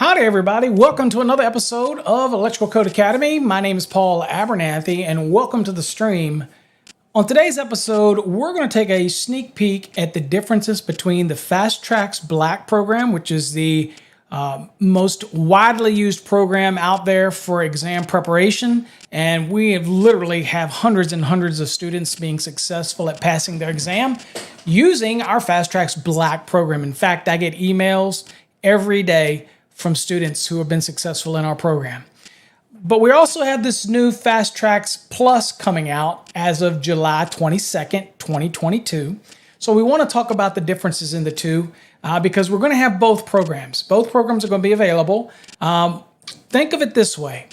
Howdy everybody, welcome to another episode of Electrical Code Academy. My name is Paul Abernathy and welcome to the stream. On today's episode, we're going to take a sneak peek at the differences between the Fast Trax Black program, which is the most widely used program out there for exam preparation. And we literally have hundreds and hundreds of students being successful at passing their exam using our Fast Trax Black program. In fact, I get emails every day from students who have been successful in our program. But we also have this new Fast Trax Plus coming out as of July 22nd, 2022. So we want to talk about the differences in the two because we're going to have both programs. Both programs are going to be available. Think of it this way.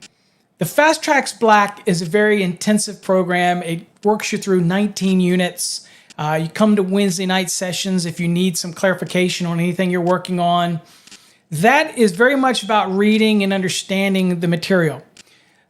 The Fast Trax Black is a very intensive program. It works you through 19 units. You come to Wednesday night sessions if you need some clarification on anything you're working on. That is very much about reading and understanding the material.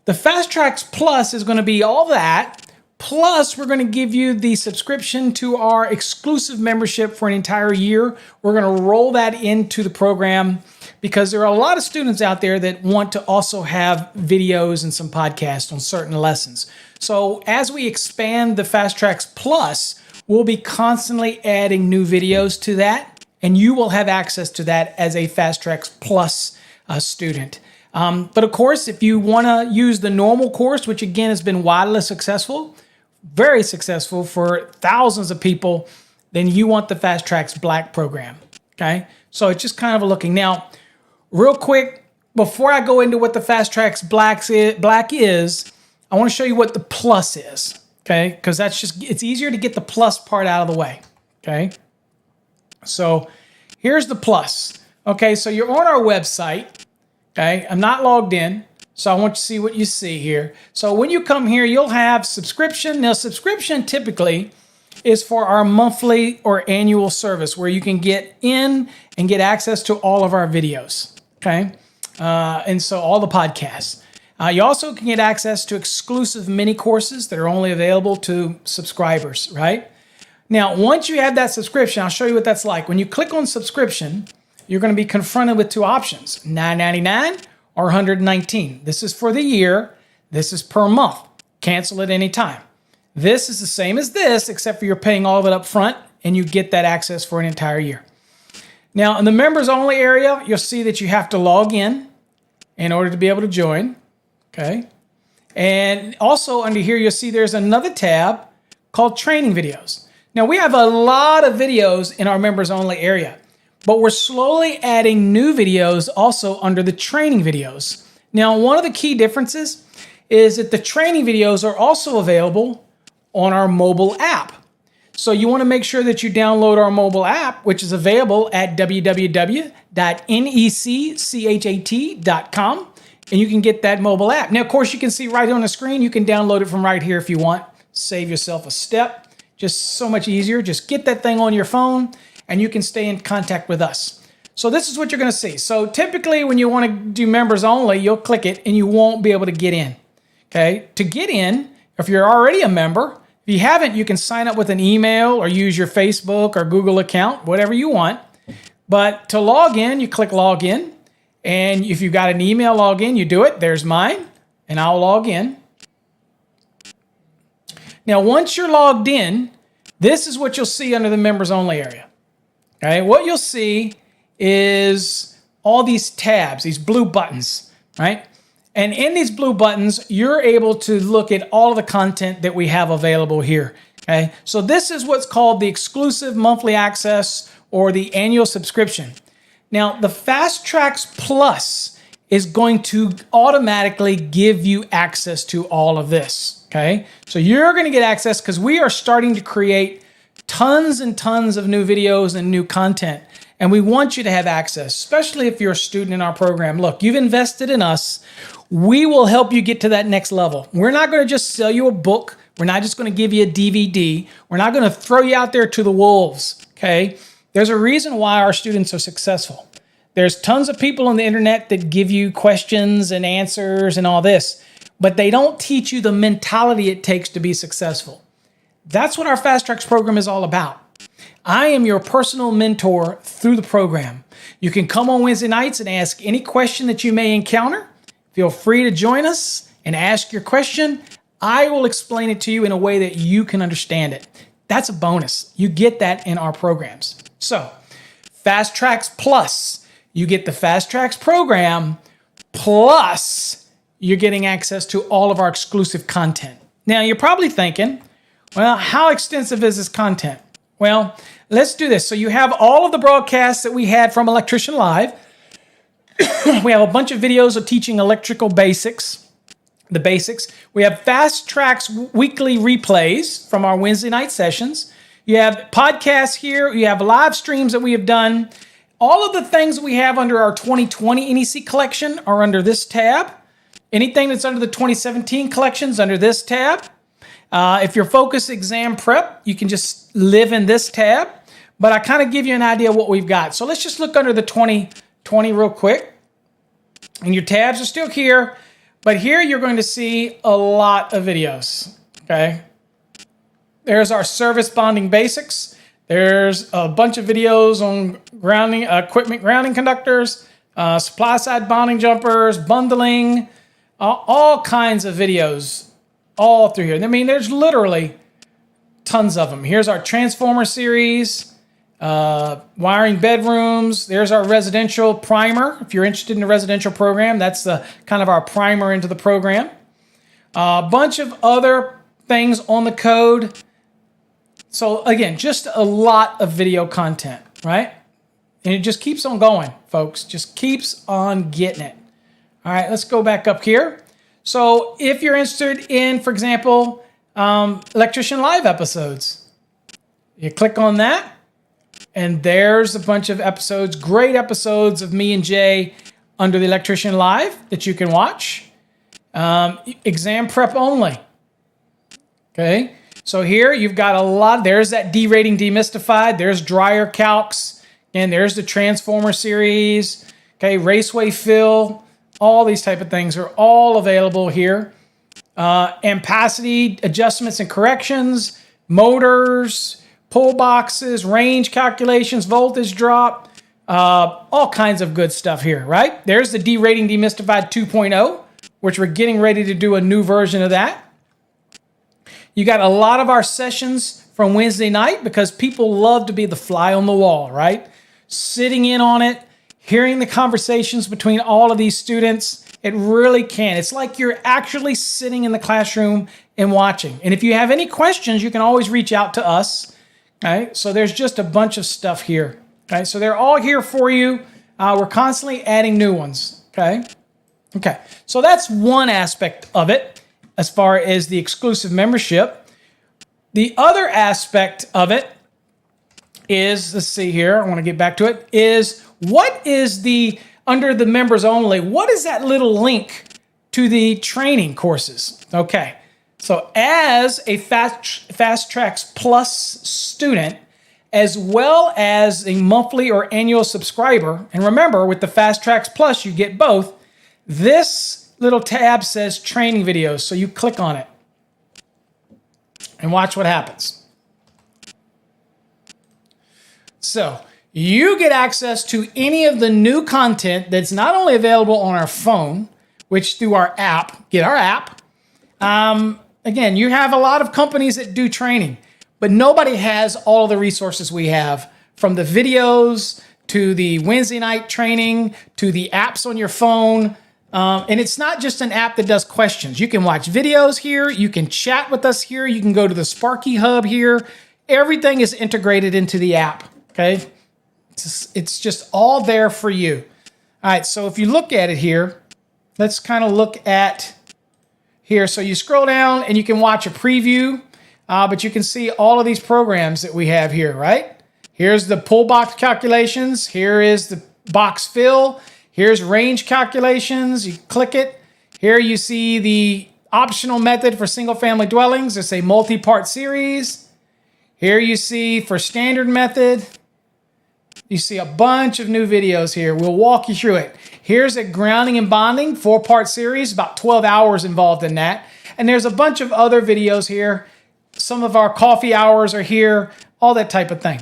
The Fast Trax Plus is going to be all that, plus we're going to give you the subscription to our exclusive membership for an entire year. We're going to roll that into the program because there are a lot of students out there that want to also have videos and some podcasts on certain lessons. So as we expand the Fast Trax Plus, we'll be constantly adding new videos to that. And you will have access to that as a Fast Trax Plus student. But of course, if you want to use the normal course, which again has been wildly successful, very successful for thousands of people, then you want the Fast Trax Black program. Okay, so it's just kind of a looking. Now, real quick, before I go into what the Fast Trax Black is, I want to show you what the Plus is. Okay, because it's easier to get the Plus part out of the way. Okay. So here's the Plus. Okay, so you're on our website. Okay, I'm not logged in, so I want you to see what you see here. So when you come here, you'll have subscription. Now, subscription typically is for our monthly or annual service where you can get in and get access to all of our videos. Okay, and so all the podcasts. You also can get access to exclusive mini courses that are only available to subscribers, right? Now, once you have that subscription, I'll show you what that's like. When you click on subscription, you're going to be confronted with two options, $9.99 or $119. This is for the year. This is per month. Cancel at any time. This is the same as this, except for you're paying all of it up front, and you get that access for an entire year. Now, in the members only area, you'll see that you have to log in order to be able to join. Okay. And also under here, you'll see there's another tab called training videos. Now, we have a lot of videos in our members only area, but we're slowly adding new videos also under the training videos. Now, one of the key differences is that the training videos are also available on our mobile app. So you want to make sure that you download our mobile app, which is available at www.necchat.com, and you can get that mobile app. Now, of course, you can see right on the screen, you can download it from right here if you want. Save yourself a step. Just so much easier. Just get that thing on your phone and you can stay in contact with us. So this is what you're going to see. So typically when you want to do members only, you'll click it and you won't be able to get in. Okay. To get in, if you're already a member, if you haven't, you can sign up with an email or use your Facebook or Google account, whatever you want. But to log in, you click log in. And if you've got an email login, you do it. There's mine and I'll log in. Now, once you're logged in, this is what you'll see under the members only area. Okay, what you'll see is all these tabs, these blue buttons, right? And in these blue buttons, you're able to look at all of the content that we have available here. Okay, so this is what's called the exclusive monthly access or the annual subscription. Now, the Fast Trax Plus is going to automatically give you access to all of this. Okay, so you're going to get access because we are starting to create tons and tons of new videos and new content. And we want you to have access, especially if you're a student in our program. Look, you've invested in us. We will help you get to that next level. We're not going to just sell you a book. We're not just going to give you a DVD. We're not going to throw you out there to the wolves. Okay, there's a reason why our students are successful. There's tons of people on the internet that give you questions and answers and all this, but they don't teach you the mentality it takes to be successful. That's what our Fast Trax program is all about. I am your personal mentor through the program. You can come on Wednesday nights and ask any question that you may encounter. Feel free to join us and ask your question. I will explain it to you in a way that you can understand it. That's a bonus. You get that in our programs. So, Fast Trax Plus, you get the Fast Trax program, plus you're getting access to all of our exclusive content. Now, you're probably thinking, well, how extensive is this content? Well, let's do this. So you have all of the broadcasts that we had from Electrician Live. We have a bunch of videos of teaching electrical basics, the basics. We have Fast Trax weekly replays from our Wednesday night sessions. You have podcasts here. You have live streams that we have done. All of the things that we have under our 2020 NEC collection are under this tab. Anything that's under the 2017 collection is under this tab. If you're focused exam prep, you can just live in this tab. But I kind of give you an idea of what we've got. So let's just look under the 2020 real quick. And your tabs are still here. But here you're going to see a lot of videos. Okay. There's our service bonding basics. There's a bunch of videos on grounding, equipment grounding conductors, supply side bonding jumpers, bundling, all kinds of videos all through here. I mean, there's literally tons of them. Here's our transformer series, wiring bedrooms. There's our residential primer. If you're interested in the residential program, that's the kind of our primer into the program. A bunch of other things on the code. So again, just a lot of video content, right? And it just keeps on going, folks. Just keeps on getting it. All right, let's go back up here. So if you're interested in, for example, Electrician Live episodes, you click on that, and there's a bunch of episodes, great episodes of me and Jay under the Electrician Live that you can watch. Exam prep only. Okay. So here you've got a lot. There's that D rating demystified. There's dryer calcs. And there's the transformer series. Okay, raceway fill. All these type of things are all available here. Ampacity adjustments and corrections. Motors. Pull boxes. Range calculations. Voltage drop. All kinds of good stuff here, right? There's the D rating demystified 2.0, which we're getting ready to do a new version of that. You got a lot of our sessions from Wednesday night because people love to be the fly on the wall, right? Sitting in on it, hearing the conversations between all of these students. It really can. It's like you're actually sitting in the classroom and watching. And if you have any questions, you can always reach out to us. Okay? So there's just a bunch of stuff here. Okay? So they're all here for you. We're constantly adding new ones. Okay? Okay. So that's one aspect of it. As far as the exclusive membership. The other aspect of it is, let's see here, I want to get back to it, is what is the, under the members only, what is that little link to the training courses? Okay, so as a Fast Trax Plus student, as well as a monthly or annual subscriber, and remember, with the Fast Trax Plus, you get both, this little tab says training videos, so you click on it and watch what happens. So you get access to any of the new content that's not only available on our phone, which through our app, get our app. Again, you have a lot of companies that do training, but nobody has all of the resources we have, from the videos to the Wednesday night training to the apps on your phone. And it's not just an app that does questions. You can watch videos here. You can chat with us here. You can go to the Sparky Hub here. Everything is integrated into the app, okay? It's just all there for you. All right, so if you look at it here, let's kind of look at here. So you scroll down and you can watch a preview, but you can see all of these programs that we have here, right? Here's the pull box calculations. Here is the box fill. Here's range calculations. You click it. Here you see the optional method for single-family dwellings. It's a multi-part series. Here you see for standard method. You see a bunch of new videos here. We'll walk you through it. Here's a grounding and bonding 4-part series, about 12 hours involved in that. And there's a bunch of other videos here. Some of our coffee hours are here, all that type of thing.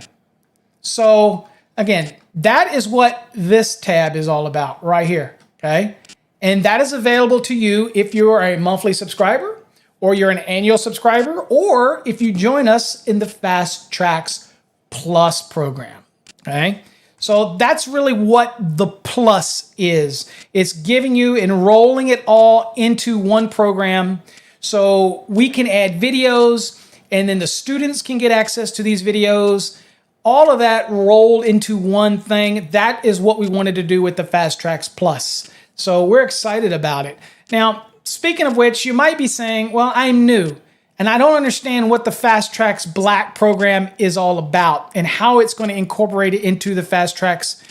So again, that is what this tab is all about right here, okay? And that is available to you if you are a monthly subscriber, or you're an annual subscriber, or if you join us in the Fast Trax Plus program, okay? So that's really what the plus is. It's giving you, enrolling it all into one program so we can add videos, and then the students can get access to these videos. All of that rolled into one thing. That is what we wanted to do with the Fast Trax Plus. So we're excited about it. Now, speaking of which, you might be saying, well, I'm new and I don't understand what the Fast Trax Black program is all about and how it's going to incorporate it into the Fast Trax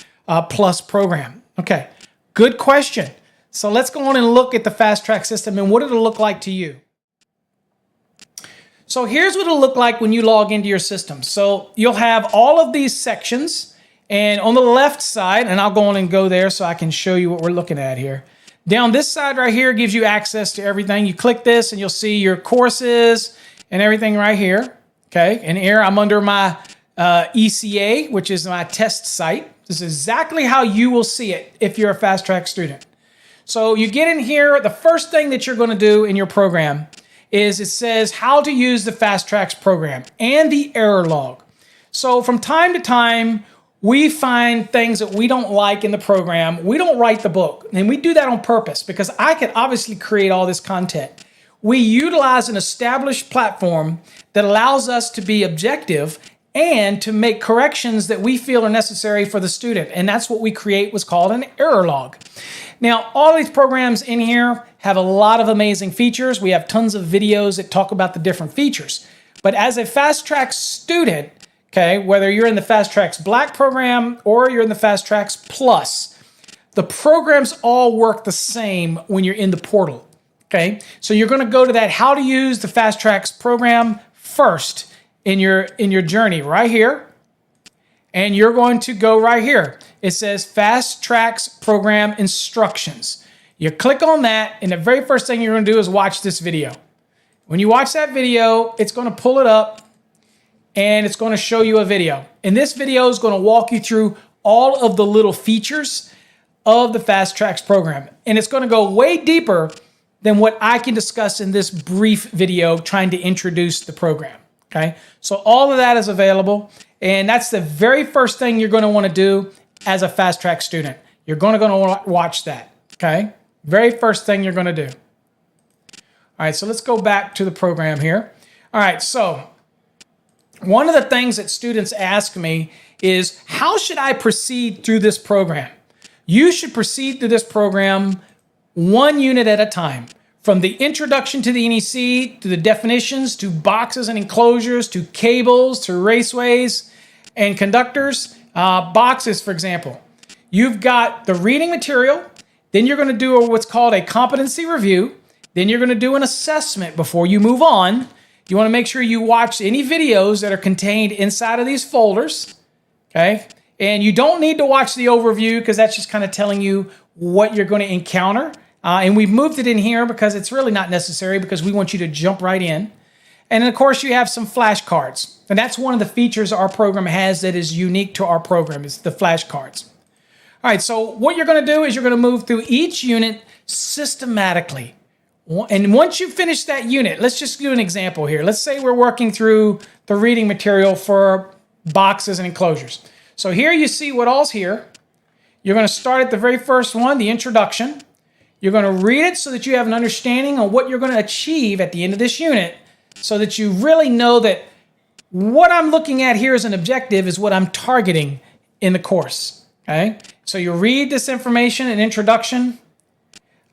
Plus program. Okay, good question. So let's go on and look at the Fast Trax system and what it'll look like to you. So here's what it'll look like when you log into your system. So you'll have all of these sections, and on the left side, and I'll go on and go there so I can show you what we're looking at here. Down this side right here gives you access to everything. You click this and you'll see your courses and everything right here. Okay, and here I'm under my ECA, which is my test site. This is exactly how you will see it if you're a Fast Trax student. So you get in here, the first thing that you're going to do in your program is it says how to use the Fast Trax program and the error log. So from time to time, we find things that we don't like in the program. We don't write the book, and we do that on purpose because I can obviously create all this content. We utilize an established platform that allows us to be objective and to make corrections that we feel are necessary for the student. And that's what we create, what's called an error log. Now, all these programs in here have a lot of amazing features. We have tons of videos that talk about the different features. But as a Fast Trax student, okay, whether you're in the Fast Trax Black program or you're in the Fast Trax Plus, the programs all work the same when you're in the portal, okay? So you're gonna go to that how to use the Fast Trax program first in your journey right here, and you're going to go right here. It says Fast Trax Program Instructions. You click on that, and the very first thing you're gonna do is watch this video. When you watch that video, it's gonna pull it up, and it's going to show you a video. And this video is going to walk you through all of the little features of the Fast Trax program. And it's going to go way deeper than what I can discuss in this brief video trying to introduce the program. Okay, so all of that is available. And that's the very first thing you're going to want to do as a Fast Trax student. You're going to watch that. Okay, very first thing you're going to do. All right, so let's go back to the program here. All right, so one of the things that students ask me is, how should I proceed through this program? You should proceed through this program one unit at a time. From the introduction to the NEC, to the definitions, to boxes and enclosures, to cables, to raceways and conductors. Boxes, for example. You've got the reading material, then you're going to do what's called a competency review, then you're going to do an assessment before you move on. You want to make sure you watch any videos that are contained inside of these folders, okay? And you don't need to watch the overview because that's just kind of telling you what you're going to encounter. And we've moved it in here because it's really not necessary because we want you to jump right in. And then, of course, you have some flashcards. And that's one of the features our program has that is unique to our program, is the flashcards. All right, so what you're going to do is you're going to move through each unit systematically. And once you finish that unit, let's just do an example here. Let's say we're working through the reading material for boxes and enclosures. So here you see what all's here. You're going to start at the very first one, the introduction. You're going to read it so that you have an understanding on what you're going to achieve at the end of this unit so that you really know that what I'm looking at here as an objective is what I'm targeting in the course, okay? So you read this information, an introduction,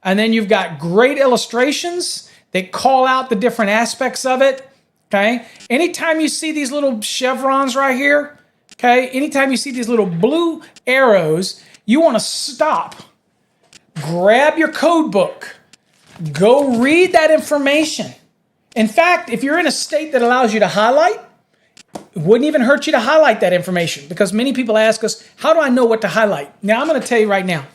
and then you've got great illustrations that call out the different aspects of it, okay? Anytime you see these little chevrons right here, okay? Anytime you see these little blue arrows, you want to stop. Grab your code book. Go read that information. In fact, if you're in a state that allows you to highlight, it wouldn't even hurt you to highlight that information because many people ask us, how do I know what to highlight? Now, I'm going to tell you right now.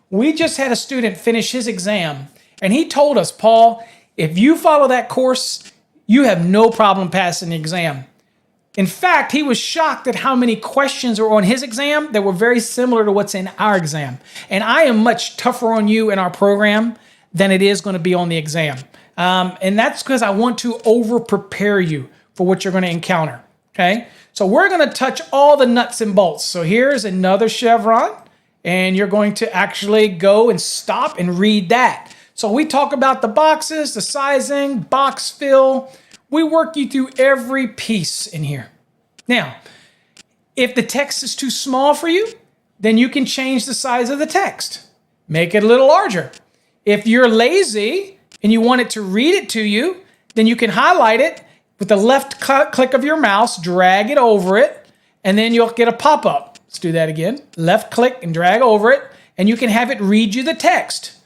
We just had a student finish his exam, and he told us, Paul, if you follow that course, you have no problem passing the exam. In fact, he was shocked at how many questions were on his exam that were very similar to what's in our exam. And I am much tougher on you in our program than it is going to be on the exam. And that's because I want to over-prepare you for what you're going to encounter, okay? So we're going to touch all the nuts and bolts. So here's another chevron, and you're going to actually go and stop and read that. So we talk about the boxes, the sizing, box fill. We work you through every piece in here. Now, if the text is too small for you, then you can change the size of the text. Make it a little larger. If you're lazy and you want it to read it to you, then you can highlight it with the left click of your mouse, drag it over it, and then you'll get a pop-up. Let's do that again. Left click and drag over it, and you can have it read you the text.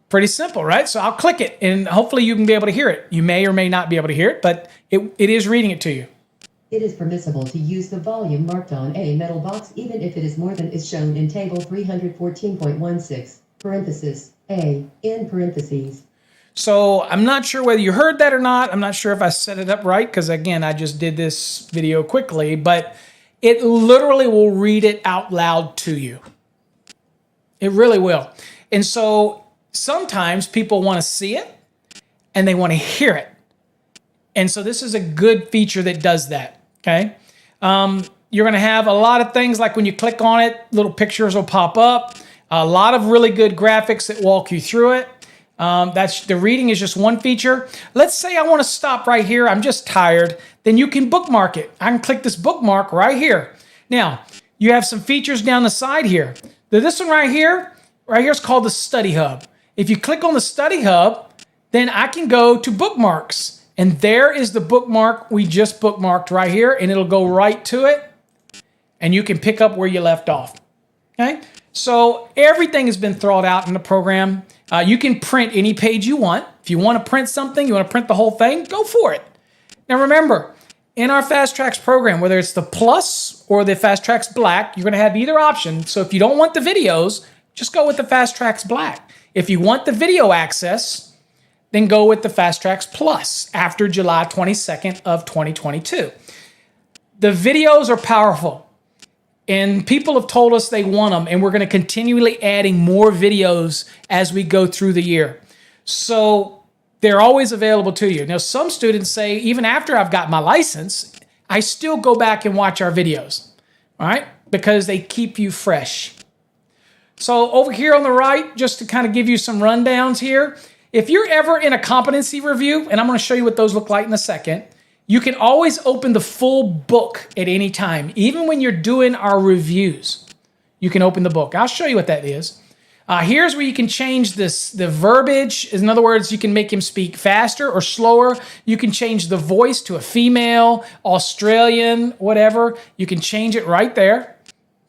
Pretty simple, right? So I'll click it, and hopefully you can be able to hear it. You may or may not be able to hear it, but it is reading it to you. It is permissible to use the volume marked on a metal box even if it is more than is shown in table 314.16, parenthesis, A, in parentheses. So I'm not sure whether you heard that or not. I'm not sure if I set it up right because, again, I just did this video quickly, but it literally will read it out loud to you. It really will. And so sometimes people want to see it and they want to hear it. And so this is a good feature that does that, okay? You're going to have a lot of things like when you click on it, little pictures will pop up. A lot of really good graphics that walk you through it. The reading is just one feature. Let's say I want to stop right here. I'm just tired. Then you can bookmark it. I can click this bookmark right here. Now, you have some features down the side here. This one right here is called the Study Hub. If you click on the Study Hub, then I can go to bookmarks. And there is the bookmark we just bookmarked right here, and it'll go right to it. And you can pick up where you left off. Okay? So everything has been thought out in the program. You can print any page you want. If you want to print something, you want to print the whole thing, go for it. Now remember, in our Fast Trax program, whether it's the Plus or the Fast Trax Black, you're going to have either option. So if you don't want the videos, just go with the Fast Trax Black. If you want the video access, then go with the Fast Trax Plus after July 22nd of 2022. The videos are powerful, and people have told us they want them, and we're going to continually adding more videos as we go through the year. So they're always available to you. Now, some students say, even after I've got my license, I still go back and watch our videos, all right? Because they keep you fresh. So over here on the right, just to kind of give you some rundowns here, if you're ever in a competency review, and I'm going to show you what those look like in a second, you can always open the full book at any time. Even when you're doing our reviews, you can open the book. I'll show you what that is. Here's where you can change the verbiage. In other words, you can make him speak faster or slower. You can change the voice to a female, Australian, whatever. You can change it right there.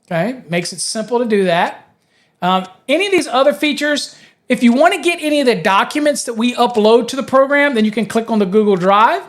Okay, makes it simple to do that. Any of these other features, if you want to get any of the documents that we upload to the program, then you can click on the Google Drive,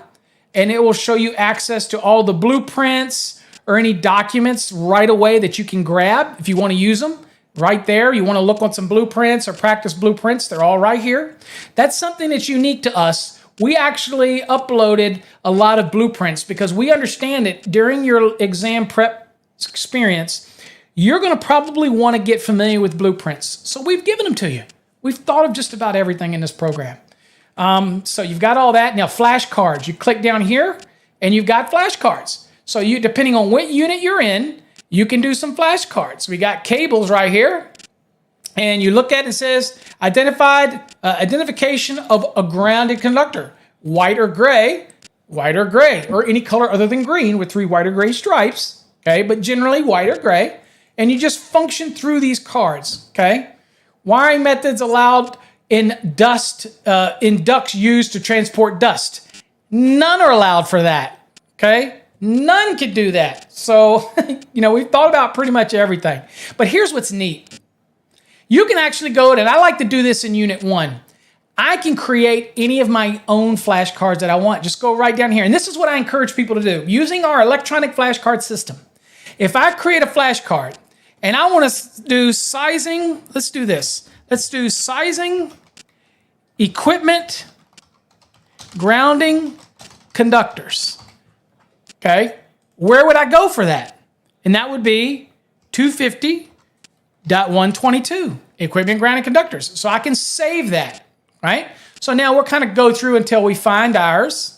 and it will show you access to all the blueprints or any documents right away that you can grab if you want to use them. Right there, you want to look on some blueprints or practice blueprints, they're all right here. That's something that's unique to us. We actually uploaded a lot of blueprints because we understand that during your exam prep experience, you're going to probably want to get familiar with blueprints. So we've given them to you. We've thought of just about everything in this program. So you've got all that. Now, flashcards. You click down here, and you've got flashcards. So you, depending on what unit you're in, you can do some flashcards. We got cables right here, and you look at it and it says, identification of a grounded conductor, white or gray, or any color other than green with 3 white or gray stripes, okay, but generally white or gray, and you just function through these cards, okay? Wiring methods allowed in ducts used to transport dust. None are allowed for that, okay? None could do that. So, we've thought about pretty much everything. But here's what's neat. You can actually go, and I like to do this in Unit 1. I can create any of my own flashcards that I want. Just go right down here. And this is what I encourage people to do. Using our electronic flashcard system. If I create a flashcard, and I want to do sizing, let's do this. Let's do sizing, equipment, grounding, conductors. okay, where would I go for that? And that would be 250.122, equipment, ground, and conductors. So I can save that, right? So now we'll kind of go through until we find ours.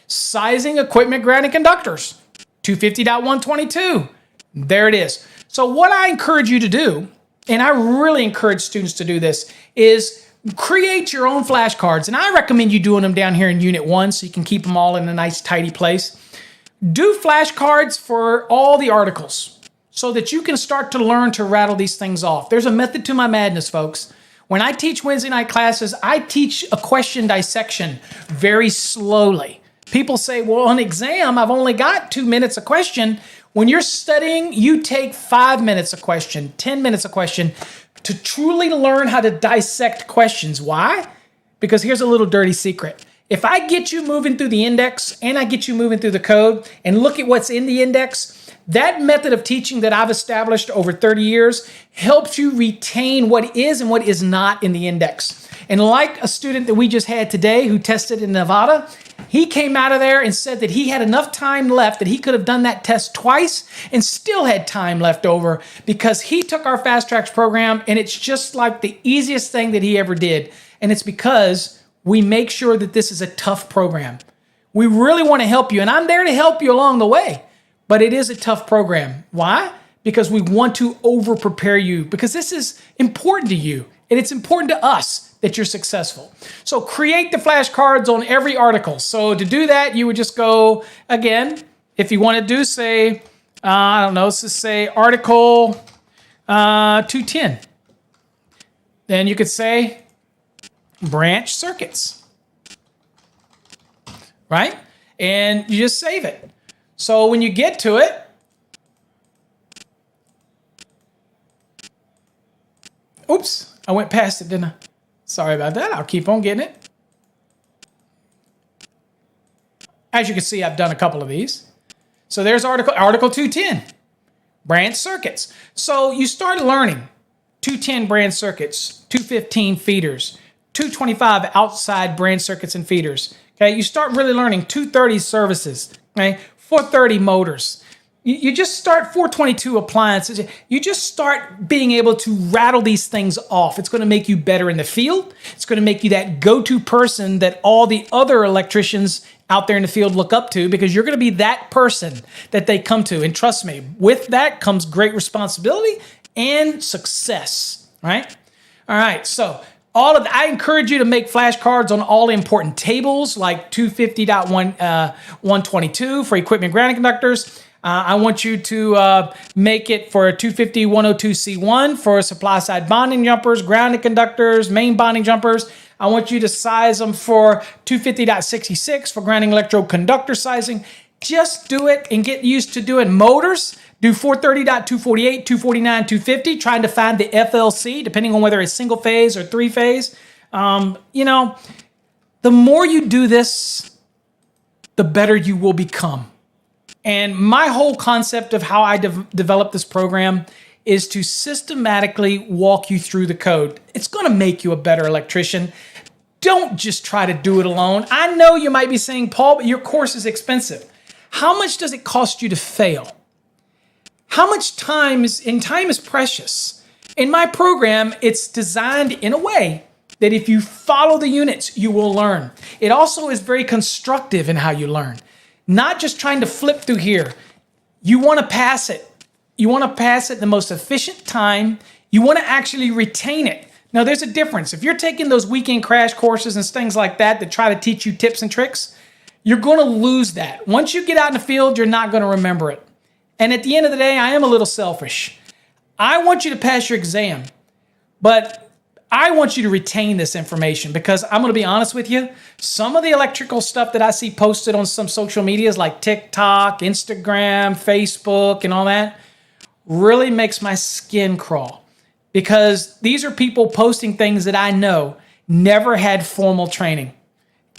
Sizing, equipment, ground, and conductors, 250.122. There it is. So what I encourage you to do, and I really encourage students to do this, is create your own flashcards. And I recommend you doing them down here in Unit 1 so you can keep them all in a nice, tidy place. Do flashcards for all the articles so that you can start to learn to rattle these things off. There's a method to my madness, folks. When I teach Wednesday night classes, I teach a question dissection very slowly. People say, well, on exam, I've only got 2 minutes a question. When you're studying, you take 5 minutes a question, 10 minutes a question to truly learn how to dissect questions. Why? Because here's a little dirty secret. If I get you moving through the index and I get you moving through the code and look at what's in the index, that method of teaching that I've established over 30 years helps you retain what is and what is not in the index. And like a student that we just had today who tested in Nevada, he came out of there and said that he had enough time left that he could have done that test twice and still had time left over because he took our Fast Trax program and it's just like the easiest thing that he ever did. And it's because we make sure that this is a tough program. We really want to help you, and I'm there to help you along the way, but it is a tough program. Why? Because we want to over-prepare you because this is important to you and it's important to us that you're successful. So create the flashcards on every article. So to do that, you would just go, again, if you want to do, say, I don't know, let's just say article 210. Then you could say branch circuits, right? And you just save it. So when you get to it, oops, I went past it, didn't I? Sorry about that. I'll keep on getting it. As you can see, I've done a couple of these. So there's article 210, branch circuits. So you start learning 210 branch circuits, 215 feeders, 225 outside branch circuits and feeders. Okay, you start really learning 230 services, okay, 430 motors. You just start 422 appliances. You just start being able to rattle these things off. It's going to make you better in the field. It's going to make you that go-to person that all the other electricians out there in the field look up to because you're going to be that person that they come to. And trust me, with that comes great responsibility and success, right? All right, so I encourage you to make flashcards on all important tables like 250.122 for equipment grounding conductors. I want you to make it for 250.102C1 for supply side bonding jumpers, grounding conductors, main bonding jumpers. I want you to size them for 250.66 for grounding electrode conductor sizing. Just do it and get used to doing motors. Do 430.248, 249, 250, trying to find the FLC, depending on whether it's single phase or three phase. The more you do this, the better you will become. And my whole concept of how I developed this program is to systematically walk you through the code. It's going to make you a better electrician. Don't just try to do it alone. I know you might be saying, Paul, but your course is expensive. How much does it cost you to fail? How much time is precious? In my program, it's designed in a way that if you follow the units, you will learn. It also is very constructive in how you learn. Not just trying to flip through here. You want to pass it. You want to pass it in the most efficient time. You want to actually retain it. Now, there's a difference. If you're taking those weekend crash courses and things like that try to teach you tips and tricks, you're going to lose that. Once you get out in the field, you're not going to remember it. And at the end of the day, I am a little selfish. I want you to pass your exam, but I want you to retain this information because I'm going to be honest with you. Some of the electrical stuff that I see posted on some social medias like TikTok, Instagram, Facebook, and all that really makes my skin crawl because these are people posting things that I know never had formal training.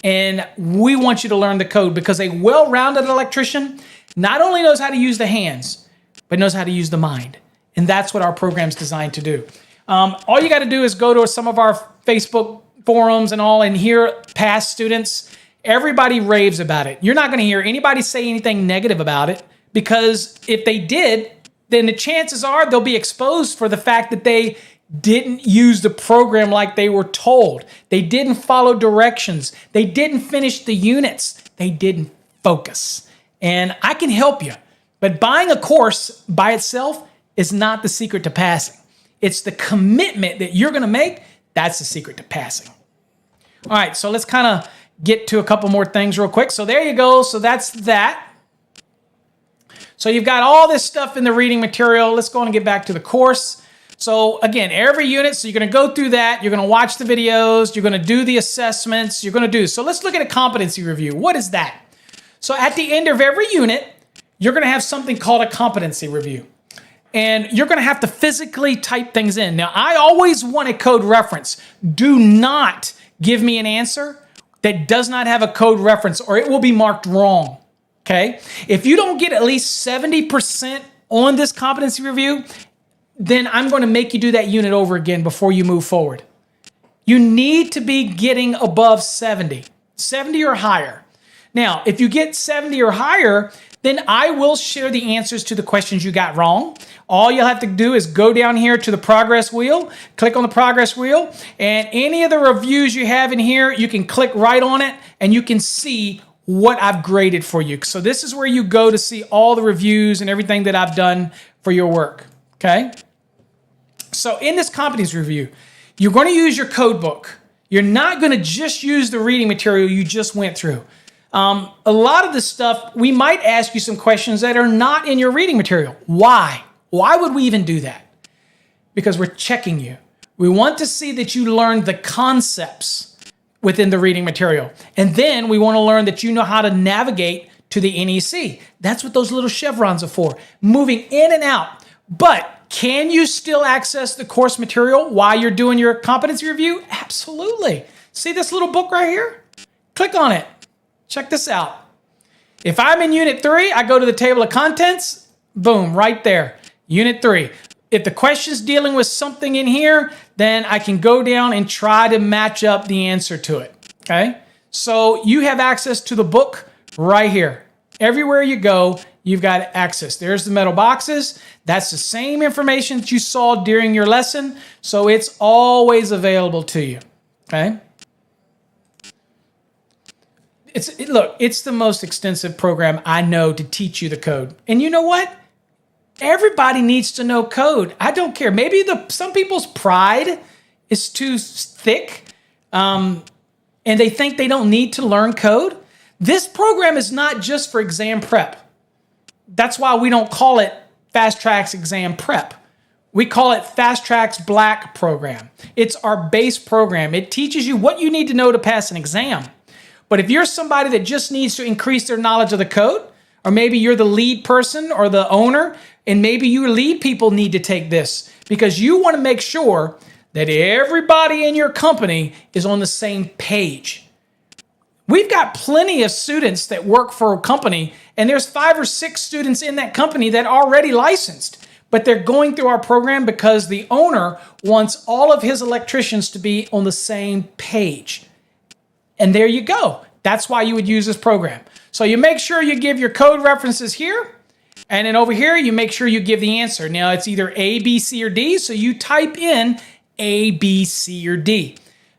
And we want you to learn the code because a well-rounded electrician not only knows how to use the hands, but knows how to use the mind. And that's what our program's designed to do. All you got to do is go to some of our Facebook forums and all and hear past students, everybody raves about it. You're not going to hear anybody say anything negative about it, because if they did, then the chances are they'll be exposed for the fact that they didn't use the program like they were told. They didn't follow directions. They didn't finish the units. They didn't focus. And I can help you. But buying a course by itself is not the secret to passing. It's the commitment that you're going to make. That's the secret to passing. All right, so let's kind of get to a couple more things real quick. So there you go. So that's that. So you've got all this stuff in the reading material. Let's go on and get back to the course. So again, every unit, so you're going to go through that. You're going to watch the videos. You're going to do the assessments. You're going to do. So let's look at a competency review. What is that? So at the end of every unit, you're going to have something called a competency review. And you're going to have to physically type things in. Now, I always want a code reference. Do not give me an answer that does not have a code reference, or it will be marked wrong. Okay? If you don't get at least 70% on this competency review, then I'm going to make you do that unit over again before you move forward. You need to be getting above 70 or higher. Now, if you get 70 or higher, then I will share the answers to the questions you got wrong. All you'll have to do is go down here to the progress wheel, click on the progress wheel, and any of the reviews you have in here, you can click right on it and you can see what I've graded for you. So this is where you go to see all the reviews and everything that I've done for your work, okay? So in this competency review, you're going to use your code book. You're not going to just use the reading material you just went through. A lot of this stuff, we might ask you some questions that are not in your reading material. Why? Why would we even do that? Because we're checking you. We want to see that you learned the concepts within the reading material. And then we want to learn that you know how to navigate to the NEC. That's what those little chevrons are for, moving in and out. But can you still access the course material while you're doing your competency review? Absolutely. See this little book right here? Click on it. Check this out. If I'm in Unit 3, I go to the table of contents. Boom, right there. Unit 3. If the question's dealing with something in here, then I can go down and try to match up the answer to it, okay? So you have access to the book right here. Everywhere you go, you've got access. There's the metal boxes. That's the same information that you saw during your lesson, so it's always available to you, okay? Look, it's the most extensive program I know to teach you the code. And you know what? Everybody needs to know code. I don't care. Maybe some people's pride is too thick, and they think they don't need to learn code. This program is not just for exam prep. That's why we don't call it Fast Trax Exam Prep. We call it Fast Trax Black program. It's our base program. It teaches you what you need to know to pass an exam. But if you're somebody that just needs to increase their knowledge of the code, or maybe you're the lead person or the owner, and maybe your lead people need to take this because you want to make sure that everybody in your company is on the same page. We've got plenty of students that work for a company, and there's 5 or 6 students in that company that are already licensed, but they're going through our program because the owner wants all of his electricians to be on the same page. And there you go. That's why you would use this program. So you make sure you give your code references here. And then over here, you make sure you give the answer. Now, it's either A, B, C, or D. So you type in A, B, C, or D.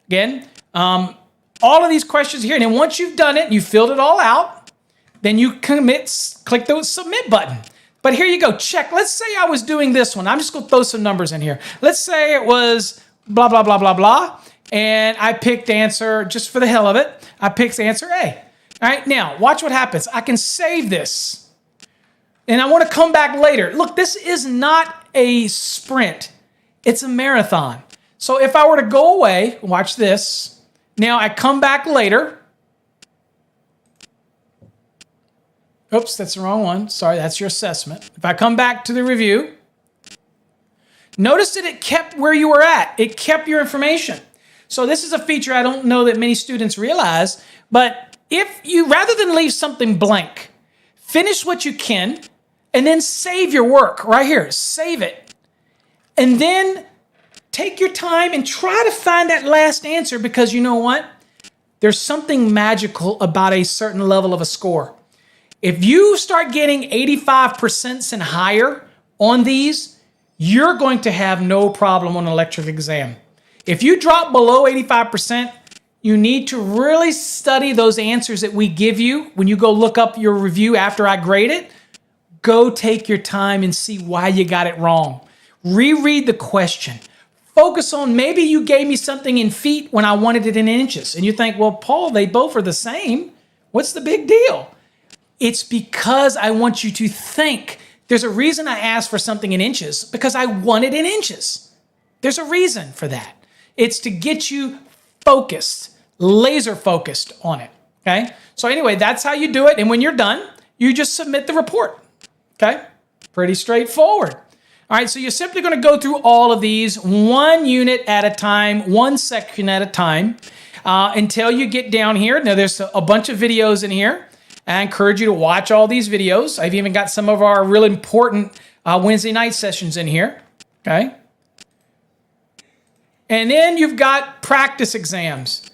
Again, all of these questions here. And then once you've done it, you filled it all out, then you click the submit button. But here you go. Check. Let's say I was doing this one. I'm just going to throw some numbers in here. Let's say it was blah, blah, blah, blah, blah. And I picked answer, just for the hell of it, I picked answer A. All right, now, watch what happens. I can save this. And I want to come back later. Look, this is not a sprint. It's a marathon. So if I were to go away, watch this. Now I come back later. Oops, that's the wrong one. Sorry, that's your assessment. If I come back to the review, notice that it kept where you were at. It kept your information. So this is a feature I don't know that many students realize, but if you, rather than leave something blank, finish what you can, and then save your work right here. Save it. And then take your time and try to find that last answer, because you know what? There's something magical about a certain level of a score. If you start getting 85% and higher on these, you're going to have no problem on an electric exam. If you drop below 85%, you need to really study those answers that we give you when you go look up your review after I grade it. Go take your time and see why you got it wrong. Reread the question. Focus on, maybe you gave me something in feet when I wanted it in inches. And you think, well, Paul, they both are the same. What's the big deal? It's because I want you to think. There's a reason I asked for something in inches, because I want it in inches. There's a reason for that. It's to get you focused, laser focused on it, okay? So anyway, that's how you do it. And when you're done, you just submit the report, okay? Pretty straightforward. All right, so you're simply going to go through all of these one unit at a time, one section at a time, until you get down here. Now, there's a bunch of videos in here. I encourage you to watch all these videos. I've even got some of our really important Wednesday night sessions in here, okay? And then you've got practice exams.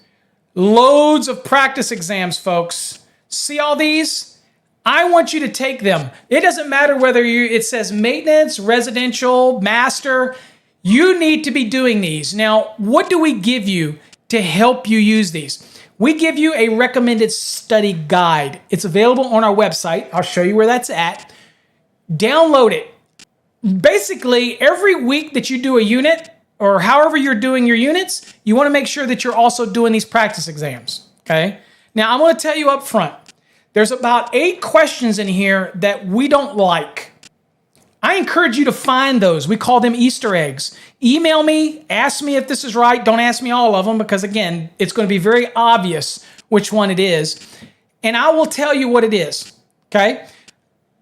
Loads of practice exams, folks. See all these? I want you to take them. It doesn't matter whether it says maintenance, residential, master. You need to be doing these. Now, what do we give you to help you use these? We give you a recommended study guide. It's available on our website. I'll show you where that's at. Download it. Basically, every week that you do a unit, or however you're doing your units, you want to make sure that you're also doing these practice exams, okay? Now, I'm going to tell you up front, there's about 8 questions in here that we don't like. I encourage you to find those. We call them Easter eggs. Email me, ask me if this is right. Don't ask me all of them, because again, it's going to be very obvious which one it is. And I will tell you what it is, okay?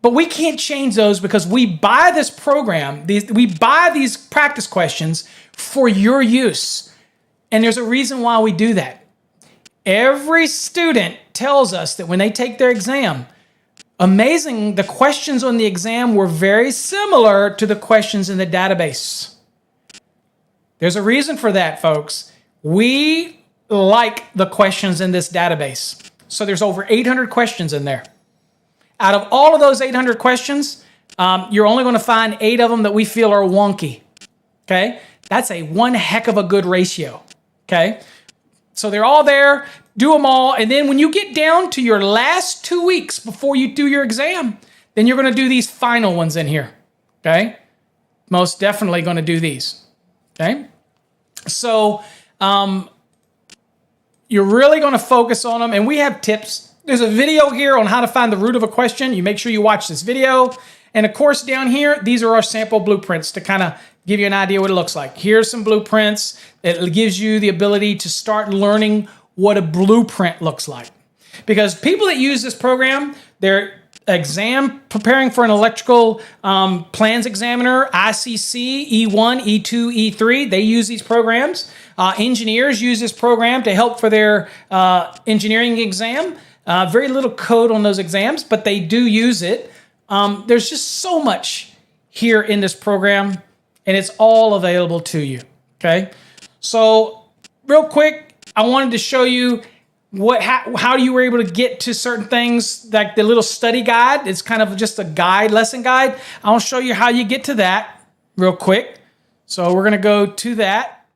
But we can't change those, because we buy this program, we buy these practice questions for your use. And there's a reason why we do that. Every student tells us that when they take their exam, amazing, the questions on the exam were very similar to the questions in the database. There's a reason for that, folks. We like the questions in this database. So there's over 800 questions in there. Out of all of those 800 questions, you're only going to find 8 of them that we feel are wonky, okay? That's a one heck of a good ratio, okay? So they're all there, do them all, and then when you get down to your last 2 weeks before you do your exam, then you're going to do these final ones in here, okay? Most definitely going to do these, okay? So you're really going to focus on them, and we have tips. There's a video here on how to find the root of a question. You make sure you watch this video. And of course, down here, these are our sample blueprints to kind of give you an idea what it looks like. Here's some blueprints. It gives you the ability to start learning what a blueprint looks like. Because people that use this program, they're preparing for an electrical plans examiner, ICC, E1, E2, E3. They use these programs. Engineers use this program to help for their engineering exam. Very little code on those exams, but they do use it. There's just so much here in this program, and it's all available to you, okay? So real quick, I wanted to show you how you were able to get to certain things, like the little study guide. It's kind of just a guide, lesson guide. I'll show you how you get to that real quick. So we're going to go to that.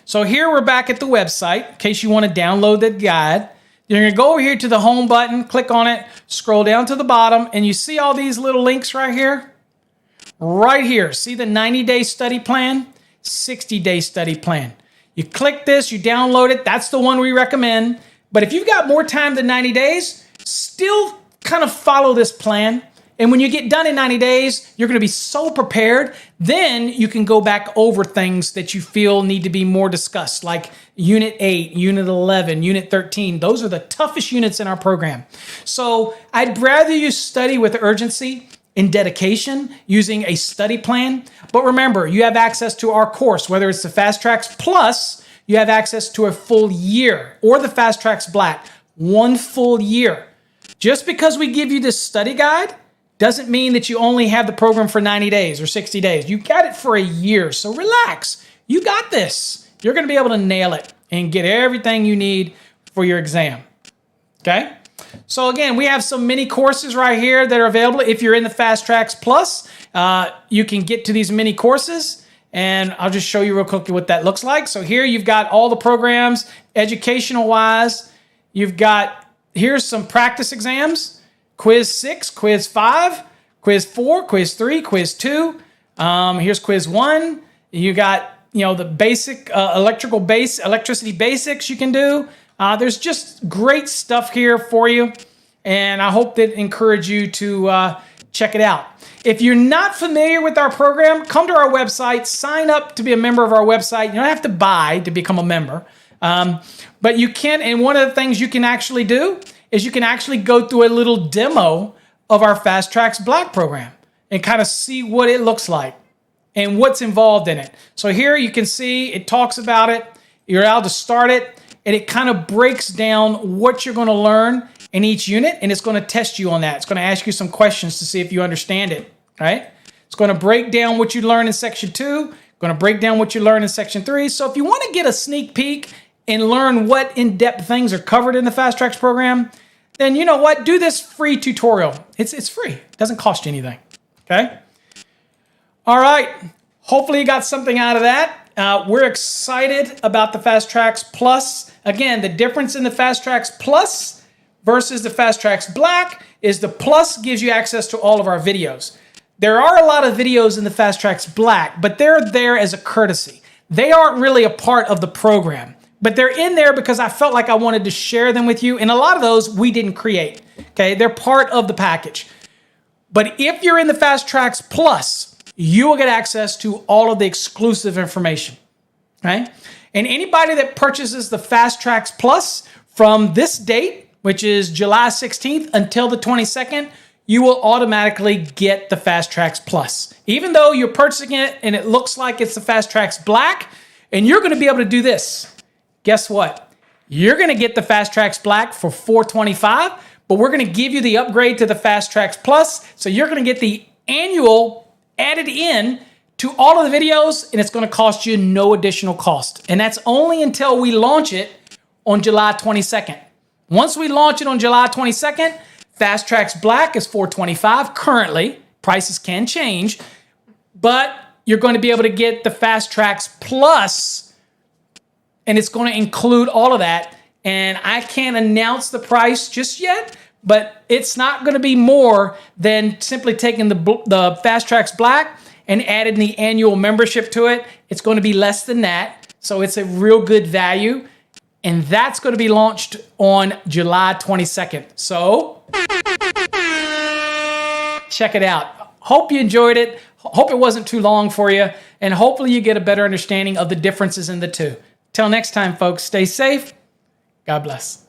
So here we're back at the website, in case you want to download that guide. You're going to go over here to the home button, click on it, scroll down to the bottom, and you see all these little links right here? Right here. See the 90-day study plan, 60-day study plan. You click this, you download it. That's the one we recommend. But if you've got more time than 90 days, still kind of follow this plan. And when you get done in 90 days, you're going to be so prepared. Then you can go back over things that you feel need to be more discussed, like Unit 8, Unit 11, Unit 13. Those are the toughest units in our program. So I'd rather you study with urgency and dedication using a study plan. But remember, you have access to our course, whether it's the Fast Trax Plus, you have access to a full year, or the Fast Trax Black, 1 full year. Just because we give you this study guide doesn't mean that you only have the program for 90 days or 60 days. You got it for a year, so relax. You got this. You're going to be able to nail it and get everything you need for your exam, okay? So again, we have some mini courses right here that are available. If you're in the Fast Trax Plus, you can get to these mini courses, and I'll just show you real quickly what that looks like. So here you've got all the programs, educational-wise. You've got, here's some practice exams, Quiz 6, Quiz 5, Quiz 4, Quiz 3, Quiz 2. Here's Quiz 1. You got, the basic electricity basics you can do. There's just great stuff here for you, and I hope that encourage you to check it out. If you're not familiar with our program, come to our website, sign up to be a member of our website. You don't have to buy to become a member, but you can, and one of the things you can actually do is you can actually go through a little demo of our Fast Trax Black program and kind of see what it looks like and what's involved in it. So here you can see it talks about it. You're able to start it, and it kind of breaks down what you're going to learn in each unit, and it's going to test you on that. It's going to ask you some questions to see if you understand it, right? It's going to break down what you learn in Section 2, going to break down what you learn in Section 3. So if you want to get a sneak peek and learn what in-depth things are covered in the Fast Trax program, then you know what? Do this free tutorial. It's free. It doesn't cost you anything, okay? All right. Hopefully you got something out of that. We're excited about the Fast Trax Plus. Again, the difference in the Fast Trax Plus versus the Fast Trax Black is the Plus gives you access to all of our videos. There are a lot of videos in the Fast Trax Black, but they're there as a courtesy. They aren't really a part of the program, but they're in there because I felt like I wanted to share them with you, and a lot of those we didn't create, okay? They're part of the package. But if you're in the Fast Trax Plus, you will get access to all of the exclusive information, right? And anybody that purchases the Fast Trax Plus from this date, which is July 16th until the 22nd, you will automatically get the Fast Trax Plus. Even though you're purchasing it and it looks like it's the Fast Trax Black, and you're gonna be able to do this. Guess what? You're gonna get the Fast Trax Black for $425, but we're gonna give you the upgrade to the Fast Trax Plus, so you're gonna get the annual added in to all of the videos, and it's going to cost you no additional cost. And that's only until we launch it on July 22nd. Once we launch it on July 22nd, Fast Trax Black is $425 currently. Prices can change, but you're going to be able to get the Fast Trax Plus, and it's going to include all of that. And I can't announce the price just yet, but it's not going to be more than simply taking the Fast Trax Black and adding the annual membership to it. It's going to be less than that, so it's a real good value, and that's going to be launched on July 22nd. So check it out. Hope you enjoyed it. Hope it wasn't too long for you, and hopefully you get a better understanding of the differences in the two. Till next time, folks, stay safe. God bless.